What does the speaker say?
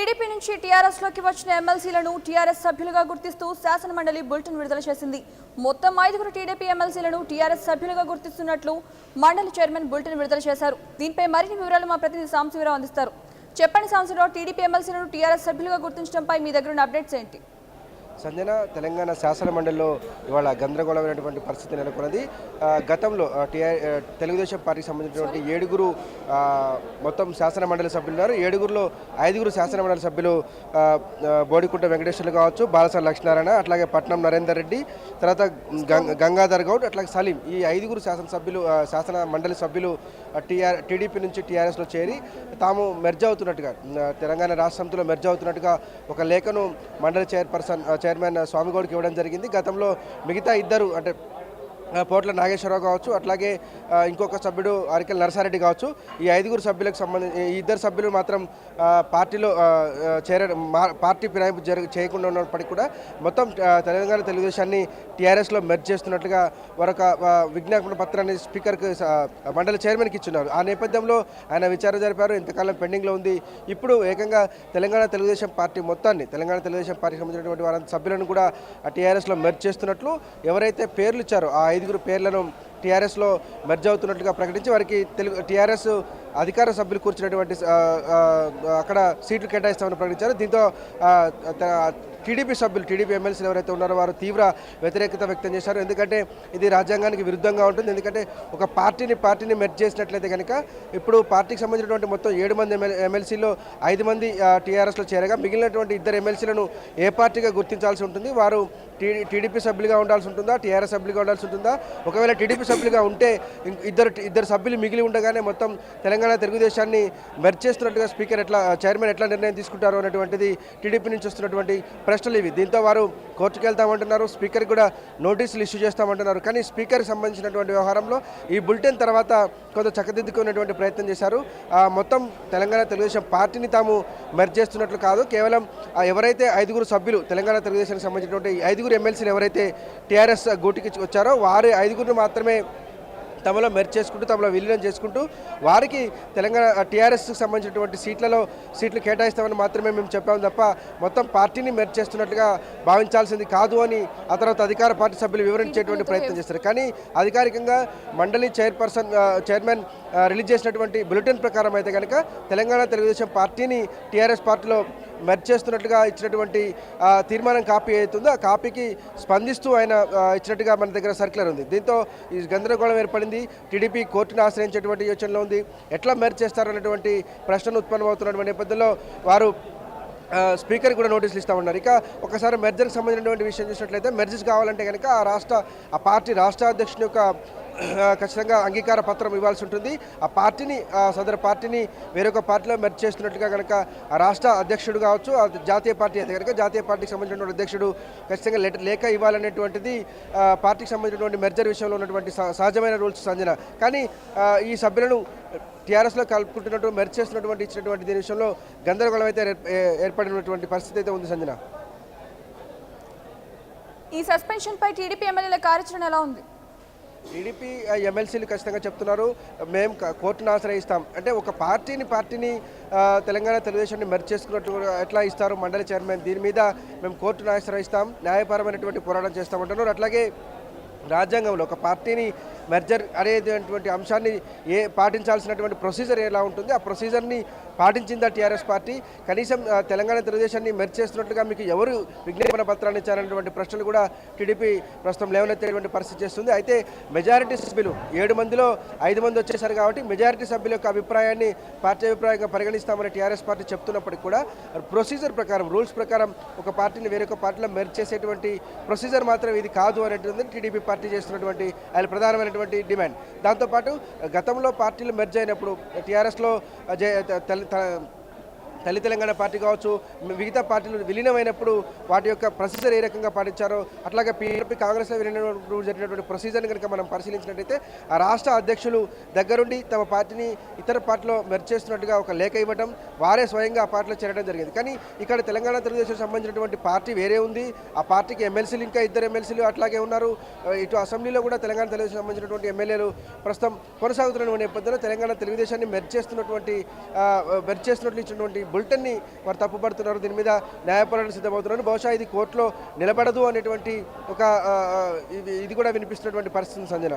TDP నుంచి టీఆర్ఎస్లోకి వచ్చిన ఎమ్మెల్సీలను TRS సభ్యులుగా గుర్తిస్తూ శాసనమండలి బులెటిన్ విడుదల చేసింది. మొత్తం 5 టీడీపీ ఎమ్మెల్సీలను టీఆర్ఎస్ సభ్యులుగా గుర్తిస్తున్నట్లు మండలి చైర్మన్ బులెటిన్ విడుదల చేశారు. దీనిపై మరిన్ని వివరాలు మా ప్రతినిధి సాంశివరావు అందిస్తారు. చెప్పండి సాంశివరావు, టీడీపీ ఎమ్మెల్సీలను టీఆర్ఎస్ సభ్యులుగా గుర్తించడంపై మీ దగ్గర ఉన్న అప్డేట్స్ ఏంటి? సంజన, తెలంగాణ శాసన మండలిలో ఇవాళ గందరగోళమైనటువంటి పరిస్థితి నెలకొన్నది. గతంలో తెలుగుదేశం పార్టీకి సంబంధించినటువంటి 7 మొత్తం శాసన మండలి సభ్యులు ఉన్నారు. 7గురిలో 5 శాసన మండలి సభ్యులు బోడికుంట వెంకటేశ్వర్లు కావచ్చు, బాలసాని లక్ష్మీనారాయణ, అట్లాగే పట్నం నరేందర్ రెడ్డి, తర్వాత గంగాధర్ గౌడ్, అట్లాగే సలీం. ఈ 5 శాసన మండలి సభ్యులు టీడీపీ నుంచి టీఆర్ఎస్లో చేరి తాము మెర్జ్ అవుతున్నట్టుగా, తెలంగాణ రాష్ట్ర సమితిలో మెర్జ్ అవుతున్నట్టుగా ఒక లేఖను మండలి చైర్మన్ స్వామిగౌడ్కి ఇవ్వడం జరిగింది. గతంలో మిగతా 2 అంటే పోట్ల నాగేశ్వరరావు కావచ్చు, అట్లాగే ఇంకొక సభ్యుడు అరికెల నరసారెడ్డి కావచ్చు, ఈ 5 సభ్యులకు సంబంధించి ఈ 2 సభ్యులు మాత్రం పార్టీలో పార్టీ ఫిరాయింపు చేయకుండా ఉన్నప్పటికీ కూడా మొత్తం తెలంగాణ తెలుగుదేశాన్ని టీఆర్ఎస్లో మెర్జ్ చేస్తున్నట్లుగా మరొక విజ్ఞాపన పత్రాన్ని స్పీకర్కి మండలి చైర్మన్కి ఇచ్చున్నారు. ఆ నేపథ్యంలో ఆయన విచారణ జరిపారు. ఇంతకాలం పెండింగ్లో ఉంది. ఇప్పుడు ఏకంగా తెలంగాణ తెలుగుదేశం పార్టీ మొత్తాన్ని, తెలంగాణ తెలుగుదేశం పార్టీకి సంబంధించినటువంటి వారి సభ్యులను కూడా టీఆర్ఎస్లో మెర్జ్ చేస్తున్నట్లు ఎవరైతే పేర్లు ఇచ్చారో ఆ 5 పేర్లను టీఆర్ఎస్లో మెర్జ్ అవుతున్నట్లుగా ప్రకటించి వారికి టీఆర్ఎస్ అధికార సభ్యులు కూర్చున్నటువంటి అక్కడ సీట్లు కేటాయిస్తామని ప్రకటించారు. దీంతో టీడీపీ ఎమ్మెల్సీలు ఎవరైతే ఉన్నారో వారు తీవ్ర వ్యతిరేకత వ్యక్తం చేశారు. ఎందుకంటే ఇది రాజ్యాంగానికి విరుద్ధంగా ఉంటుంది. ఎందుకంటే ఒక పార్టీని మెర్జ్ చేసినట్లయితే కనుక ఇప్పుడు పార్టీకి సంబంధించినటువంటి మొత్తం 7 మంది ఎమ్మెల్సీలో 5 మంది టీఆర్ఎస్లో చేరగా మిగిలినటువంటి 2 ఎమ్మెల్సీలను ఏ పార్టీగా గుర్తించాల్సి ఉంటుంది? వారు టీడీపీ సభ్యులుగా ఉండాల్సి ఉంటుందా, టీఆర్ఎస్ సభ్యులుగా ఉండాల్సి ఉంటుందా? ఒకవేళ టీడీపీ సభ్యులుగా ఉంటే ఇద్దరు సభ్యులు మిగిలి ఉండగానే మొత్తం తెలంగాణ తెలుగుదేశాన్ని మెర్జ్ చేస్తున్నట్టుగా చైర్మన్ ఎట్లా నిర్ణయం తీసుకుంటారు అనేటువంటిది టీడీపీ నుంచి వస్తున్నటువంటి ప్రశ్నలు ఇవి. దీంతో వారు కోర్టుకు వెళ్తామంటున్నారు, స్పీకర్కి కూడా నోటీసులు ఇష్యూ చేస్తామంటున్నారు. కానీ స్పీకర్కి సంబంధించినటువంటి వ్యవహారంలో ఈ బులెటిన్ తర్వాత కొంత చక్కదిద్దుకునేటువంటి ప్రయత్నం చేశారు. మొత్తం తెలంగాణ తెలుగుదేశం పార్టీని తాము మెర్జ్ చేస్తున్నట్లు కాదు, కేవలం ఎవరైతే 5 సభ్యులు తెలంగాణ తెలుగుదేశానికి సంబంధించినటువంటి 5 ఎమ్మెల్సీలు ఎవరైతే టీఆర్ఎస్ గూటికి వచ్చారో వారి 5 మాత్రమే తమలో మెర్జ్ చేసుకుంటూ, తమలో విలీనం చేసుకుంటూ వారికి తెలంగాణ టీఆర్ఎస్కి సంబంధించినటువంటి సీట్లు కేటాయిస్తామని మాత్రమే మేము చెప్పాము తప్ప మొత్తం పార్టీని మెర్జ్ చేస్తున్నట్టుగా భావించాల్సింది కాదు అని ఆ తర్వాత అధికార పార్టీ సభ్యులు వివరించేటువంటి ప్రయత్నం చేస్తారు. కానీ అధికారికంగా మండలి చైర్మన్ రిలీజ్ చేసినటువంటి బులెటిన్ ప్రకారం అయితే కనుక తెలంగాణ తెలుగుదేశం పార్టీని టీఆర్ఎస్ పార్టీలో మెర్జ్ చేస్తున్నట్టుగా ఇచ్చినటువంటి తీర్మానం కాపీ అవుతుందో ఆ కాపీకి స్పందిస్తూ ఆయన ఇచ్చినట్టుగా మన దగ్గర సర్క్యులర్ ఉంది. దీంతో ఈ గందరగోళం ఏర్పడింది. టీడీపీ కోర్టును ఆశ్రయించేటువంటి యోచనలో ఉంది. ఎట్లా మెర్జ్ చేస్తారనేటువంటి ప్రశ్నలు ఉత్పన్నమవుతున్నటువంటి నేపథ్యంలో వారు స్పీకర్కి కూడా నోటీసులు ఇస్తామన్నారు. ఇక ఒకసారి మెర్జర్కి సంబంధించినటువంటి విషయం చూసినట్లయితే మెర్జెస్ కావాలంటే కనుక ఆ పార్టీ రాష్ట్ర అధ్యక్షుని యొక్క ఖచ్చితంగా అంగీకార పత్రం ఇవ్వాల్సి ఉంటుంది. సదరు పార్టీని వేరొక పార్టీలో మెర్జ్ చేస్తున్నట్టుగా కనుక రాష్ట్ర అధ్యక్షుడు కావచ్చు, జాతీయ పార్టీ అయితే కనుక జాతీయ పార్టీకి సంబంధించినటువంటి అధ్యక్షుడు ఖచ్చితంగా లేఖ ఇవ్వాలనేటువంటిది పార్టీకి సంబంధించినటువంటి మెర్జర్ విషయంలో ఉన్నటువంటి సహజమైన రూల్స్ సంజన. కానీ ఈ సభ్యులను టీఆర్ఎస్లో కలుపుకుంటున్నట్టు మెర్జ్ చేస్తున్నటువంటి ఇచ్చినటువంటి దీని విషయంలో గందరగోళం అయితే ఏర్పడినటువంటి పరిస్థితి అయితే ఉంది సంజన. ఈ సస్పెన్షన్ పై టీడీపీ ఎమ్మెల్యేల కార్యాచరణ ఎలా ఉంది? టీడీపీ ఎమ్మెల్సీలు ఖచ్చితంగా చెప్తున్నారు, మేము కోర్టును ఆశ్రయిస్తాం. అంటే ఒక పార్టీని తెలంగాణ తెలుగుదేశాన్ని మెర్జ్ చేసుకున్నట్టు ఎట్లా ఇస్తారు మండలి చైర్మన్? దీని మీద మేము కోర్టును ఆశ్రయిస్తాం, న్యాయపరమైనటువంటి పోరాటం చేస్తామంటున్నారు. అట్లాగే రాజ్యాంగంలో ఒక పార్టీని మెర్జర్ అనేటువంటి అంశాన్ని పాటించాల్సినటువంటి ప్రొసీజర్ ఎలా ఉంటుంది, ఆ ప్రొసీజర్ని పాటించిందా టీఆర్ఎస్ పార్టీ? కనీసం తెలంగాణ తెలుగుదేశాన్ని మెర్జ్ చేస్తున్నట్టుగా మీకు ఎవరు విజ్ఞాపన పత్రాన్ని ఇచ్చారనేటువంటి ప్రశ్నలు కూడా టీడీపీ ప్రస్తుతం లేవనెత్తేటువంటి పరిస్థితి చేస్తుంది. అయితే మెజారిటీ సభ్యులు 7 మందిలో 5 మంది వచ్చేసారు కాబట్టి మెజారిటీ సభ్యుల యొక్క అభిప్రాయాన్ని పార్టీ అభిప్రాయంగా పరిగణిస్తామని టీఆర్ఎస్ పార్టీ చెప్తున్నప్పటికీ కూడా ప్రొసీజర్ ప్రకారం, రూల్స్ ప్రకారం ఒక పార్టీని వేరొక పార్టీలో మెర్జ్ చేసేటువంటి ప్రొసీజర్ మాత్రం ఇది కాదు అనేటువంటి టీడీపీ పార్టీ చేస్తున్నటువంటి ఆయన ప్రధానమైన డిమాండ్. దాంతోపాటు గతంలో పార్టీలు మెర్జ్ అయినప్పుడు టీఆర్ఎస్లో తల్లి తెలంగాణ పార్టీ కావచ్చు, మిగతా పార్టీలు విలీనమైనప్పుడు వాటి యొక్క ప్రొసీజర్ ఏ రకంగా పాటించారో అట్లాగే పీఆర్పీ కాంగ్రెస్లో విలీనమైనప్పుడు జరిగినటువంటి ప్రొసీజర్ని కనుక మనం పరిశీలించినట్టయితే ఆ రాష్ట్ర అధ్యక్షులు దగ్గరుండి తమ పార్టీని ఇతర పార్టీలో మెర్జ్ చేస్తున్నట్టుగా ఒక లేఖ ఇవ్వడం, వారే స్వయంగా ఆ పార్టీలో చేరడం జరిగింది. కానీ ఇక్కడ తెలంగాణ తెలుగుదేశం సంబంధించినటువంటి పార్టీ వేరే ఉంది. ఆ పార్టీకి ఎమ్మెల్సీలు ఇంకా 2 ఎమ్మెల్సీలు అట్లాగే ఉన్నారు. ఇటు అసెంబ్లీలో కూడా తెలంగాణ తెలుగుదేశం సంబంధించినటువంటి ఎమ్మెల్యేలు ప్రస్తుతం కొనసాగుతున్న నేపథ్యంలో తెలంగాణ తెలుగుదేశాన్ని మెర్జ్ చేస్తున్నట్లు ఇచ్చినటువంటి బులెటిన్ని వారు తప్పుపడుతున్నారు. దీని మీద న్యాయపోరాటం సిద్ధమవుతున్నారు. బహుశా ఇది కోర్టులో నిలబడదు అనేటువంటి ఒక ఇది కూడా వినిపిస్తున్నటువంటి పరిస్థితి సంజన.